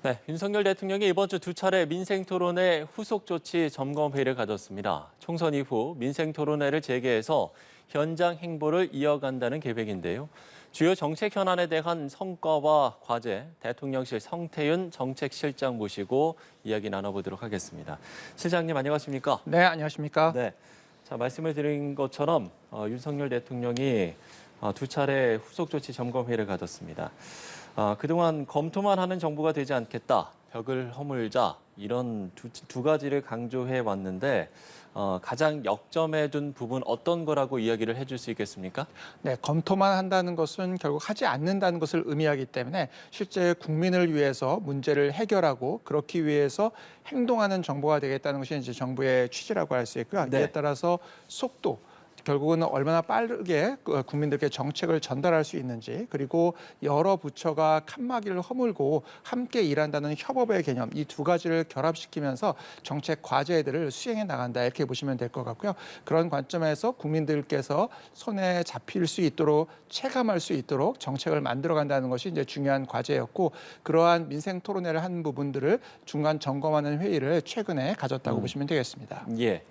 네, 윤석열 대통령이 이번 주 두 차례 민생토론회 후속 조치 점검 회의를 가졌습니다. 총선 이후 민생토론회를 재개해서 현장 행보를 이어간다는 계획인데요. 주요 정책 현안에 대한 성과와 과제, 대통령실 성태윤 정책실장 모시고 이야기 나눠보도록 하겠습니다. 실장님 안녕하십니까? 네, 안녕하십니까? 네, 자 말씀을 드린 것처럼 윤석열 대통령이 두 차례 후속 조치 점검 회의를 가졌습니다. 그동안 검토만 하는 정부가 되지 않겠다, 벽을 허물자 이런 두 가지를 강조해 왔는데 가장 역점에 둔 부분 어떤 거라고 이야기를 해줄 수 있겠습니까? 네, 검토만 한다는 것은 결국 하지 않는다는 것을 의미하기 때문에 실제 국민을 위해서 문제를 해결하고 그렇기 위해서 행동하는 정부가 되겠다는 것이 이제 정부의 취지라고 할 수 있고요. 네. 이에 따라서 속도, 결국은 얼마나 빠르게 국민들께 정책을 전달할 수 있는지, 그리고 여러 부처가 칸막이를 허물고 함께 일한다는 협업의 개념, 이 두 가지를 결합시키면서 정책 과제들을 수행해 나간다, 이렇게 보시면 될 것 같고요. 그런 관점에서 국민들께서 손에 잡힐 수 있도록, 체감할 수 있도록 정책을 만들어간다는 것이 이제 중요한 과제였고, 그러한 민생 토론회를 한 부분들을 중간 점검하는 회의를 최근에 가졌다고 보시면 되겠습니다. 예.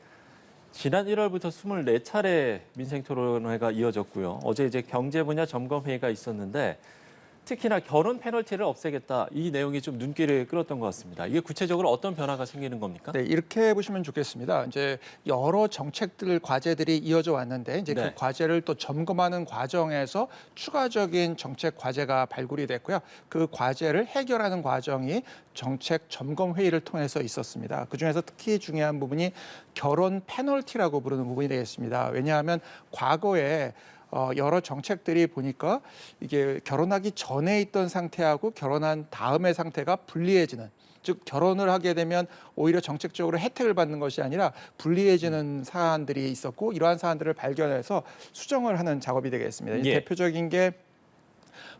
지난 1월부터 24차례 민생토론회가 이어졌고요. 어제 이제 경제 분야 점검 회의가 있었는데 특히나 결혼 페널티를 없애겠다, 이 내용이 좀 눈길을 끌었던 것 같습니다. 이게 구체적으로 어떤 변화가 생기는 겁니까? 네, 이렇게 보시면 좋겠습니다. 이제 여러 정책들, 과제들이 이어져 왔는데 이제 네. 그 과제를 또 점검하는 과정에서 추가적인 정책 과제가 발굴이 됐고요. 그 과제를 해결하는 과정이 정책 점검 회의를 통해서 있었습니다. 그중에서 특히 중요한 부분이 결혼 페널티라고 부르는 부분이 되겠습니다. 왜냐하면 과거에 여러 정책들이 보니까 이게 결혼하기 전에 있던 상태하고 결혼한 다음의 상태가 불리해지는, 즉 결혼을 하게 되면 오히려 정책적으로 혜택을 받는 것이 아니라 불리해지는 사안들이 있었고, 이러한 사안들을 발견해서 수정을 하는 작업이 되겠습니다. 예. 대표적인 게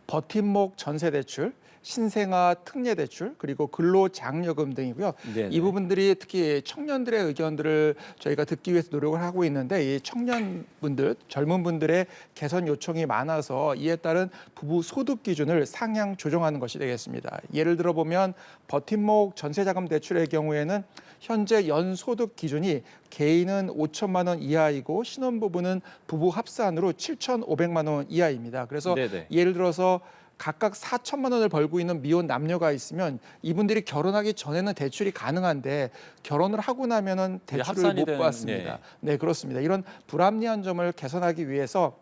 버팀목 전세대출, 신생아 특례대출, 그리고 근로장려금 등이고요. 네네. 이 부분들이 특히 청년들의 의견들을 저희가 듣기 위해서 노력을 하고 있는데, 이 청년분들, 젊은 분들의 개선 요청이 많아서 이에 따른 부부 소득 기준을 상향 조정하는 것이 되겠습니다. 예를 들어 보면 버팀목 전세자금 대출의 경우에는 현재 연소득 기준이 개인은 5천만 원 이하이고 신혼부부는 부부 합산으로 7,500만 원 이하입니다. 그래서 네네. 예를 들어서 각각 4천만 원을 벌고 있는 미혼 남녀가 있으면 이분들이 결혼하기 전에는 대출이 가능한데 결혼을 하고 나면은 대출을 합산이 못 되는, 받습니다. 네, 그렇습니다. 이런 불합리한 점을 개선하기 위해서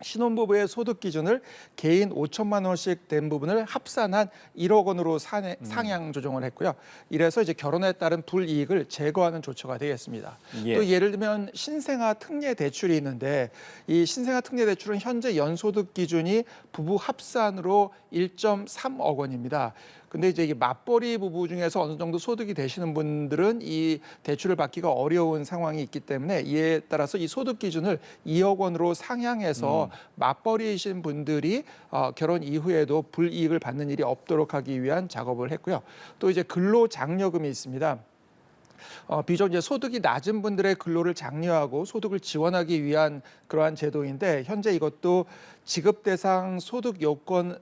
신혼부부의 소득 기준을 개인 5천만 원씩 된 부분을 합산한 1억 원으로 상향 조정을 했고요. 이래서 이제 결혼에 따른 불이익을 제거하는 조처가 되겠습니다. 예. 또 예를 들면 신생아 특례 대출이 있는데, 이 신생아 특례 대출은 현재 연소득 기준이 부부 합산으로 1.3억 원입니다. 근데 이제 이게 맞벌이 부부 중에서 어느 정도 소득이 되시는 분들은 이 대출을 받기가 어려운 상황이 있기 때문에 이에 따라서 이 소득 기준을 2억 원으로 상향해서 맞벌이이신 분들이 결혼 이후에도 불이익을 받는 일이 없도록 하기 위한 작업을 했고요. 또 이제 근로장려금이 있습니다. 비록 이제 소득이 낮은 분들의 근로를 장려하고 소득을 지원하기 위한 그러한 제도인데, 현재 이것도 지급 대상 소득 요건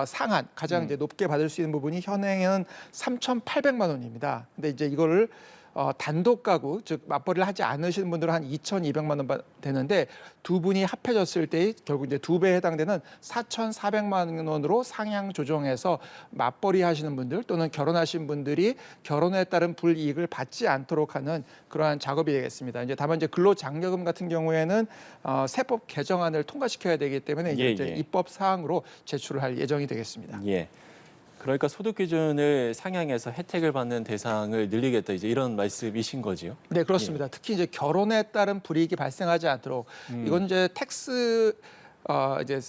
상한, 가장 이제 높게 받을 수 있는 부분이 현행에는 3,800만 원입니다. 근데 이제 이거를 단독 가구, 즉 맞벌이를 하지 않으시는 분들은 한 2,200만 원 되는데, 두 분이 합해졌을 때 결국 이제 2배에 해당되는 4,400만 원으로 상향 조정해서 맞벌이 하시는 분들 또는 결혼하신 분들이 결혼에 따른 불이익을 받지 않도록 하는 그러한 작업이 되겠습니다. 이제 다만 이제 근로장려금 같은 경우에는 세법 개정안을 통과시켜야 되기 때문에 이제 입법 사항으로 제출을 할 예정이 되겠습니다. 예. 그러니까 소득 기준을 상향해서 혜택을 받는 대상을 늘리겠다, 이제 이런 말씀이신 거지요? 네, 그렇습니다. 특히 이제 결혼에 따른 불이익이 발생하지 않도록, 이건 이제 텍스 이제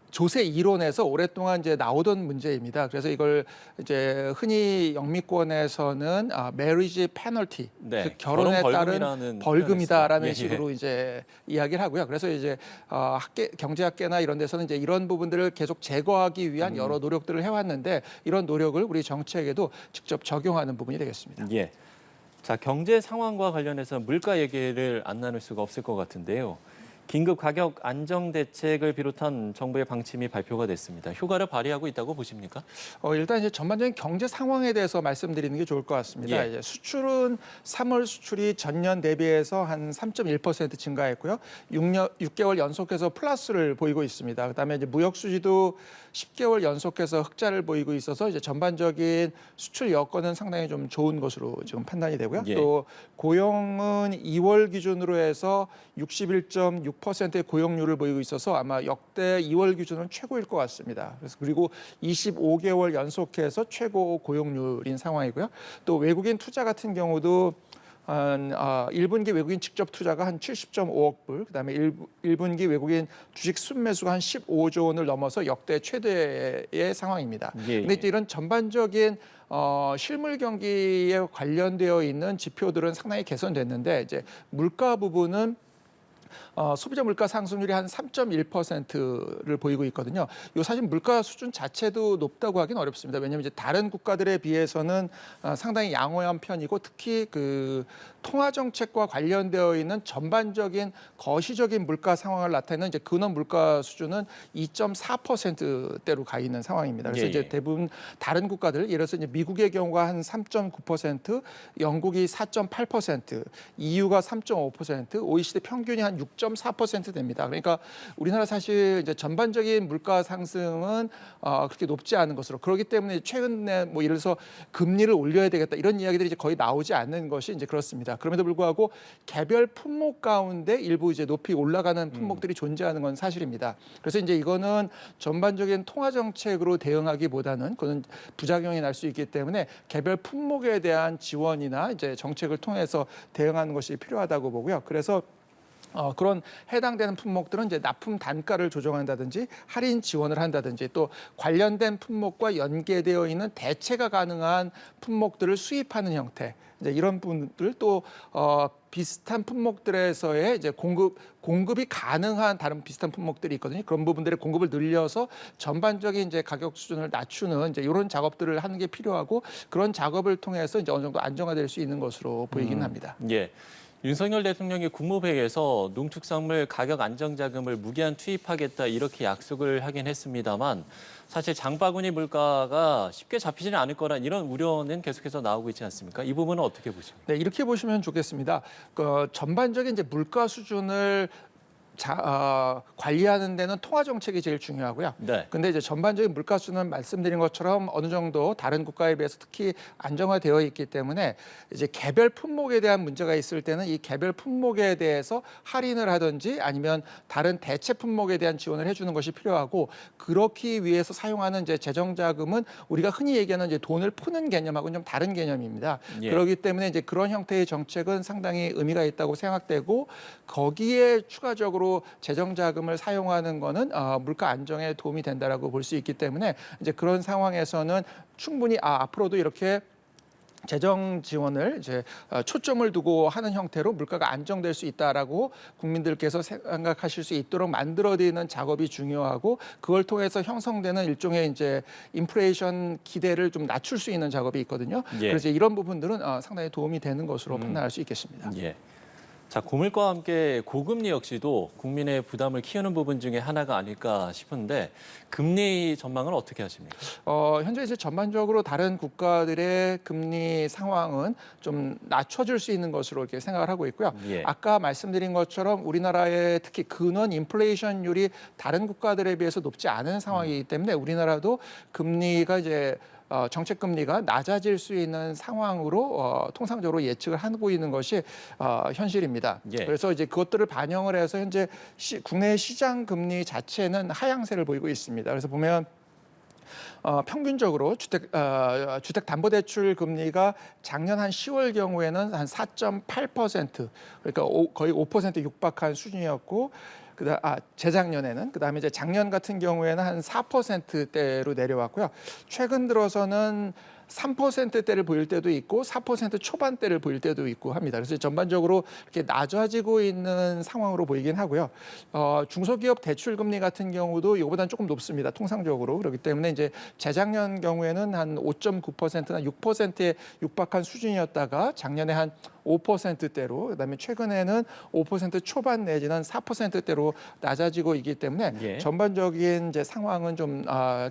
조세 이론에서 오랫동안 이제 나오던 문제입니다. 그래서 이걸 이제 흔히 영미권에서는 marriage penalty, 네, 즉 결혼에 따른 벌금이다라는 예, 예. 식으로 이제 이야기를 하고요. 그래서 이제 경제학계나 이런 데서는 이제 이런 부분들을 계속 제거하기 위한 여러 노력들을 해왔는데, 이런 노력을 우리 정책에도 직접 적용하는 부분이 되겠습니다. 예. 자, 경제 상황과 관련해서 물가 얘기를 안 나눌 수가 없을 것 같은데요. 긴급 가격 안정 대책을 비롯한 정부의 방침이 발표가 됐습니다. 효과를 발휘하고 있다고 보십니까? 일단 이제 전반적인 경제 상황에 대해서 말씀드리는 게 좋을 것 같습니다. 예. 이제 수출은 3월 수출이 전년 대비해서 한 3.1% 증가했고요. 6개월 연속해서 플러스를 보이고 있습니다. 그다음에 이제 무역 수지도 10개월 연속해서 흑자를 보이고 있어서 이제 전반적인 수출 여건은 상당히 좀 좋은 것으로 지금 판단이 되고요. 예. 또 고용은 2월 기준으로 해서 61.6%의 고용률을 보이고 있어서 아마 역대 2월 기준은 최고일 것 같습니다. 그래서 그리고 25개월 연속해서 최고 고용률인 상황이고요. 또 외국인 투자 같은 경우도 한 1분기 외국인 직접 투자가 한 70.5억 불, 그다음에 1분기 외국인 주식 순매수가 한 15조 원을 넘어서 역대 최대의 상황입니다. 예. 근데 이제 이런 전반적인 실물 경기에 관련되어 있는 지표들은 상당히 개선됐는데 이제 물가 부분은 소비자 물가 상승률이 한 3.1%를 보이고 있거든요. 이 사실 물가 수준 자체도 높다고 하긴 어렵습니다. 왜냐하면 이제 다른 국가들에 비해서는 상당히 양호한 편이고 특히 그 통화 정책과 관련되어 있는 전반적인 거시적인 물가 상황을 나타내는 이제 근원 물가 수준은 2.4%대로 가 있는 상황입니다. 그래서 예, 예. 이제 대부분 다른 국가들, 예를 들어서 이제 미국의 경우가 한 3.9%, 영국이 4.8%, EU가 3.5%, OECD 평균이 한 6.4% 됩니다. 그러니까 우리나라 사실 이제 전반적인 물가 상승은 그렇게 높지 않은 것으로, 그렇기 때문에 최근에 뭐 예를 들어서 금리를 올려야 되겠다 이런 이야기들이 이제 거의 나오지 않는 것이 이제 그렇습니다. 그럼에도 불구하고 개별 품목 가운데 일부 이제 높이 올라가는 품목들이 존재하는 건 사실입니다. 그래서 이제 이거는 전반적인 통화 정책으로 대응하기보다는 그건 부작용이 날 수 있기 때문에 개별 품목에 대한 지원이나 이제 정책을 통해서 대응하는 것이 필요하다고 보고요. 그래서 그런 해당되는 품목들은 이제 납품 단가를 조정한다든지 할인 지원을 한다든지 또 관련된 품목과 연계되어 있는 대체가 가능한 품목들을 수입하는 형태, 이제 이런 부분들 또 비슷한 품목들에서의 이제 공급이 가능한 다른 비슷한 품목들이 있거든요. 그런 부분들의 공급을 늘려서 전반적인 이제 가격 수준을 낮추는 이제 이런 작업들을 하는 게 필요하고, 그런 작업을 통해서 이제 어느 정도 안정화될 수 있는 것으로 보이긴 합니다. 예. 윤석열 대통령이 국무회의에서 농축산물 가격 안정자금을 무기한 투입하겠다 이렇게 약속을 하긴 했습니다만 사실 장바구니 물가가 쉽게 잡히지는 않을 거란 이런 우려는 계속해서 나오고 있지 않습니까? 이 부분은 어떻게 보십니까? 네, 이렇게 보시면 좋겠습니다. 전반적인 이제 물가 수준을 관리하는 데는 통화 정책이 제일 중요하고요. 네. 근데 이제 전반적인 물가 수준은 말씀드린 것처럼 어느 정도 다른 국가에 비해서 특히 안정화되어 있기 때문에 이제 개별 품목에 대한 문제가 있을 때는 이 개별 품목에 대해서 할인을 하든지 아니면 다른 대체 품목에 대한 지원을 해주는 것이 필요하고, 그렇기 위해서 사용하는 이제 재정 자금은 우리가 흔히 얘기하는 이제 돈을 푸는 개념하고는 좀 다른 개념입니다. 예. 그렇기 때문에 이제 그런 형태의 정책은 상당히 의미가 있다고 생각되고, 거기에 추가적으로 재정 자금을 사용하는 거는 물가 안정에 도움이 된다라고 볼 수 있기 때문에 이제 그런 상황에서는 충분히 앞으로도 이렇게 재정 지원을 이제 초점을 두고 하는 형태로 물가가 안정될 수 있다라고 국민들께서 생각하실 수 있도록 만들어드리는 작업이 중요하고, 그걸 통해서 형성되는 일종의 이제 인플레이션 기대를 좀 낮출 수 있는 작업이 있거든요. 예. 그래서 이런 부분들은 상당히 도움이 되는 것으로 판단할 수 있겠습니다. 예. 자, 고물가와 함께 고금리 역시도 국민의 부담을 키우는 부분 중에 하나가 아닐까 싶은데 금리 전망은 어떻게 하십니까? 현재 이제 전반적으로 다른 국가들의 금리 상황은 좀 낮춰줄 수 있는 것으로 이렇게 생각을 하고 있고요. 예. 아까 말씀드린 것처럼 우리나라의 특히 근원 인플레이션율이 다른 국가들에 비해서 높지 않은 상황이기 때문에 우리나라도 금리가 이제 정책 금리가 낮아질 수 있는 상황으로 통상적으로 예측을 하고 있는 것이 현실입니다. 예. 그래서 이제 그것들을 반영을 해서 현재 국내 시장 금리 자체는 하향세를 보이고 있습니다. 그래서 보면 평균적으로 주택담보대출 금리가 작년 한 10월 경우에는 한 4.8%, 그러니까 거의 5% 육박한 수준이었고, 재작년에는, 그다음에 이제 작년 같은 경우에는 한 4%대로 내려왔고요. 최근 들어서는 3%대를 보일 때도 있고 4% 초반대를 보일 때도 있고 합니다. 그래서 전반적으로 이렇게 낮아지고 있는 상황으로 보이긴 하고요. 중소기업 대출 금리 같은 경우도 이거보다는 조금 높습니다. 통상적으로. 그렇기 때문에 이제 재작년 경우에는 한 5.9%나 6%에 육박한 수준이었다가 작년에 한 5%대로, 그다음에 최근에는 5% 초반 내지는 4%대로 낮아지고 있기 때문에 예. 전반적인 이제 상황은 좀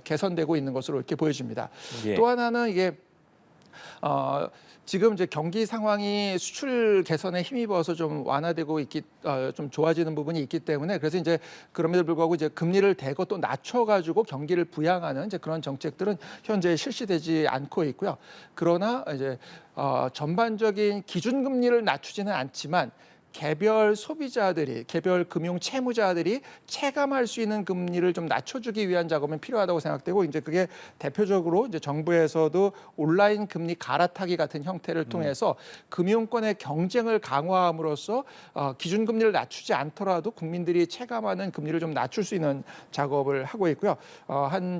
개선되고 있는 것으로 이렇게 보여집니다. 예. 또 하나는 이게 지금 이제 경기 상황이 수출 개선에 힘입어서 좀 완화되고 좀 좋아지는 부분이 있기 때문에 그래서 이제 그럼에도 불구하고 이제 금리를 대고 또 낮춰가지고 경기를 부양하는 이제 그런 정책들은 현재 실시되지 않고 있고요. 그러나 이제 전반적인 기준금리를 낮추지는 않지만 개별 소비자들이, 개별 금융 채무자들이 체감할 수 있는 금리를 좀 낮춰주기 위한 작업은 필요하다고 생각되고, 이제 그게 대표적으로 이제 정부에서도 온라인 금리 갈아타기 같은 형태를 통해서 금융권의 경쟁을 강화함으로써 기준금리를 낮추지 않더라도 국민들이 체감하는 금리를 좀 낮출 수 있는 작업을 하고 있고요.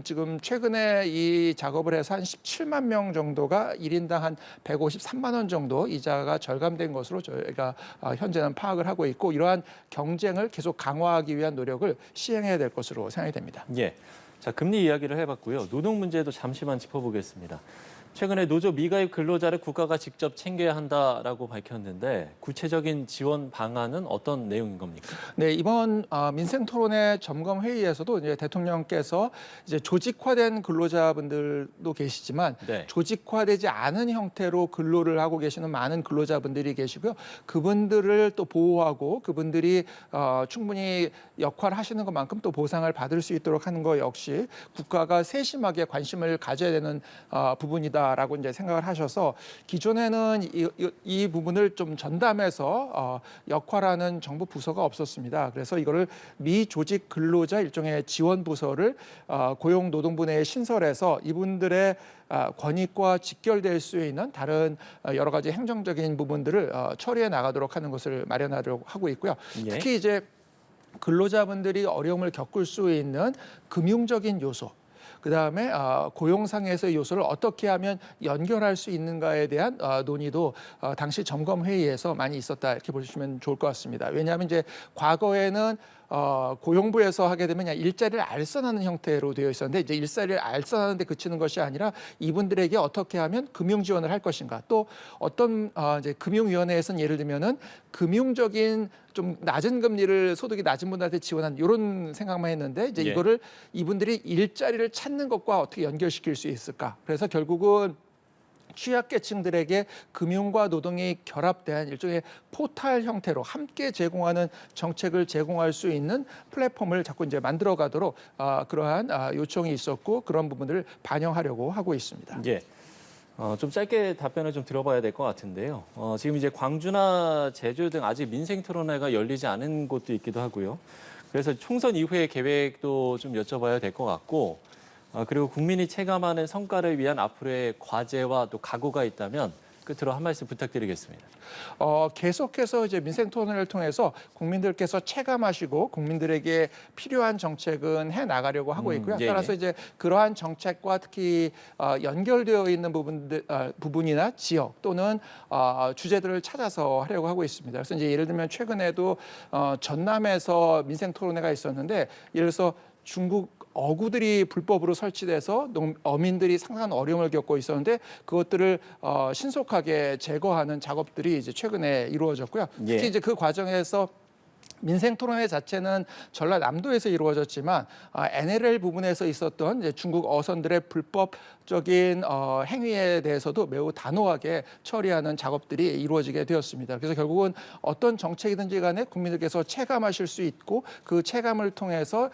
지금 최근에 이 작업을 해서 한 17만 명 정도가 1인당 한 153만 원 정도 이자가 절감된 것으로 저희가 현재는 파악을 하고 있고, 이러한 경쟁을 계속 강화하기 위한 노력을 시행해야 될 것으로 생각이 됩니다. 예. 자, 금리 이야기를 해봤고요. 노동 문제도 잠시만 짚어보겠습니다. 최근에 노조 미가입 근로자를 국가가 직접 챙겨야 한다라고 밝혔는데 구체적인 지원 방안은 어떤 내용인 겁니까? 네, 이번 민생토론회 점검 회의에서도 이제 대통령께서 이제 조직화된 근로자분들도 계시지만 네. 조직화되지 않은 형태로 근로를 하고 계시는 많은 근로자분들이 계시고요. 그분들을 또 보호하고 그분들이 충분히 역할을 하시는 것만큼 또 보상을 받을 수 있도록 하는 것 역시 국가가 세심하게 관심을 가져야 되는 부분이다. 라고 이제 생각을 하셔서 기존에는 이 부분을 좀 전담해서 역할하는 정부 부서가 없었습니다. 그래서 이거를 미조직 근로자 일종의 지원 부서를 고용노동부 내에 신설해서 이분들의 권익과 직결될 수 있는 다른 여러 가지 행정적인 부분들을 처리해 나가도록 하는 것을 마련하려고 하고 있고요. 예. 특히 이제 근로자분들이 어려움을 겪을 수 있는 금융적인 요소, 그다음에 고용상에서의 요소를 어떻게 하면 연결할 수 있는가에 대한 논의도 당시 점검 회의에서 많이 있었다, 이렇게 보시면 좋을 것 같습니다. 왜냐하면 이제 과거에는 고용부에서 하게 되면 그냥 일자리를 알선하는 형태로 되어 있었는데, 이제 일자리를 알선하는 데 그치는 것이 아니라 이분들에게 어떻게 하면 금융 지원을 할 것인가, 또 어떤 이제 금융위원회에서는 예를 들면은 금융적인 좀 낮은 금리를 소득이 낮은 분들한테 지원한 이런 생각만 했는데, 이제 예. 이거를 이분들이 일자리를 찾는 것과 어떻게 연결시킬 수 있을까? 그래서 결국은 취약계층들에게 금융과 노동이 결합된 일종의 포탈 형태로 함께 제공하는 정책을 제공할 수 있는 플랫폼을 자꾸 이제 만들어가도록 그러한 요청이 있었고, 그런 부분들을 반영하려고 하고 있습니다. 예. 좀 짧게 답변을 좀 들어봐야 될 것 같은데요. 지금 이제 광주나 제주 등 아직 민생 토론회가 열리지 않은 곳도 있기도 하고요. 그래서 총선 이후의 계획도 좀 여쭤봐야 될 것 같고, 그리고 국민이 체감하는 성과를 위한 앞으로의 과제와 또 각오가 있다면 끝으로 한 말씀 부탁드리겠습니다. 계속해서 이제 민생 토론회를 통해서 국민들께서 체감하시고 국민들에게 필요한 정책은 해 나가려고 하고 있고요. 예, 따라서 예. 이제 그러한 정책과 특히 연결되어 있는 부분이나 지역 또는 주제들을 찾아서 하려고 하고 있습니다. 그래서 이제 예를 들면 최근에도 전남에서 민생 토론회가 있었는데, 예를 들어서 중국 어구들이 불법으로 설치돼서 어민들이 상당한 어려움을 겪고 있었는데, 그것들을 신속하게 제거하는 작업들이 이제 최근에 이루어졌고요. 특히 예. 이제 그 과정에서 민생 토론회 자체는 전라남도에서 이루어졌지만 NLL 부분에서 있었던 이제 중국 어선들의 불법적인 행위에 대해서도 매우 단호하게 처리하는 작업들이 이루어지게 되었습니다. 그래서 결국은 어떤 정책이든지 간에 국민들께서 체감하실 수 있고, 그 체감을 통해서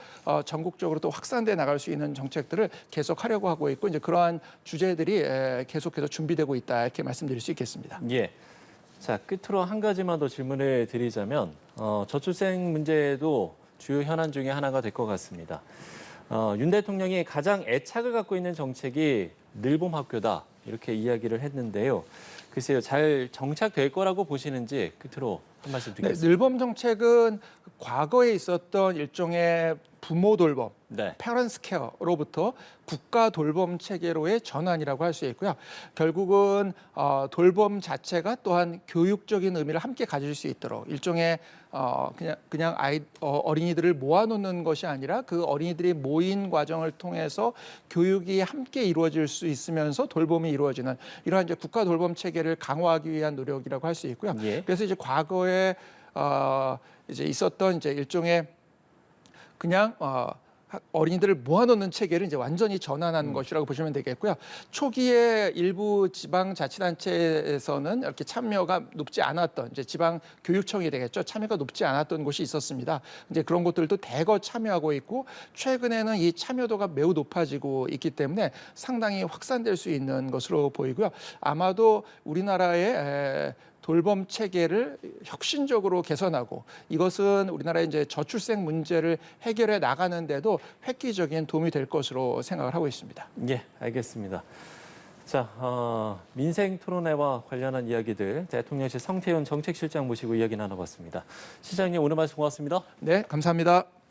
전국적으로 또 확산돼 나갈 수 있는 정책들을 계속하려고 하고 있고, 이제 그러한 주제들이 계속해서 준비되고 있다, 이렇게 말씀드릴 수 있겠습니다. 예. 자, 끝으로 한 가지만 더 질문을 드리자면 저출생 문제도 주요 현안 중에 하나가 될 것 같습니다. 윤 대통령이 가장 애착을 갖고 있는 정책이 늘봄학교다, 이렇게 이야기를 했는데요. 글쎄요, 잘 정착될 거라고 보시는지 끝으로 한 말씀 네, 드리겠습니다. 늘봄 정책은 과거에 있었던 일종의 부모 돌봄, 네. 페런스 케어로부터 국가 돌봄 체계로의 전환이라고 할 수 있고요. 결국은 돌봄 자체가 또한 교육적인 의미를 함께 가질 수 있도록 일종의 그냥 어린이들을 모아놓는 것이 아니라 그 어린이들이 모인 과정을 통해서 교육이 함께 이루어질 수 있으면서 돌봄이 이루어지는 이러한 이제 국가 돌봄 체계를 강화하기 위한 노력이라고 할 수 있고요. 예. 그래서 이제 과거에 이제 있었던 이제 일종의 그냥 어린이들을 모아놓는 체계를 이제 완전히 전환한 것이라고 보시면 되겠고요. 초기에 일부 지방자치단체에서는 이렇게 참여가 높지 않았던 이제 지방교육청이 되겠죠. 참여가 높지 않았던 곳이 있었습니다. 이제 그런 곳들도 대거 참여하고 있고 최근에는 이 참여도가 매우 높아지고 있기 때문에 상당히 확산될 수 있는 것으로 보이고요. 아마도 우리나라의 돌봄 체계를 혁신적으로 개선하고 이것은 우리나라의 이제 저출생 문제를 해결해 나가는데도 획기적인 도움이 될 것으로 생각을 하고 있습니다. 예, 알겠습니다. 자, 민생 토론회와 관련한 이야기들 대통령실 성태훈 정책실장 모시고 이야기 나눠봤습니다. 시장님 오늘 말씀 고맙습니다. 네, 감사합니다.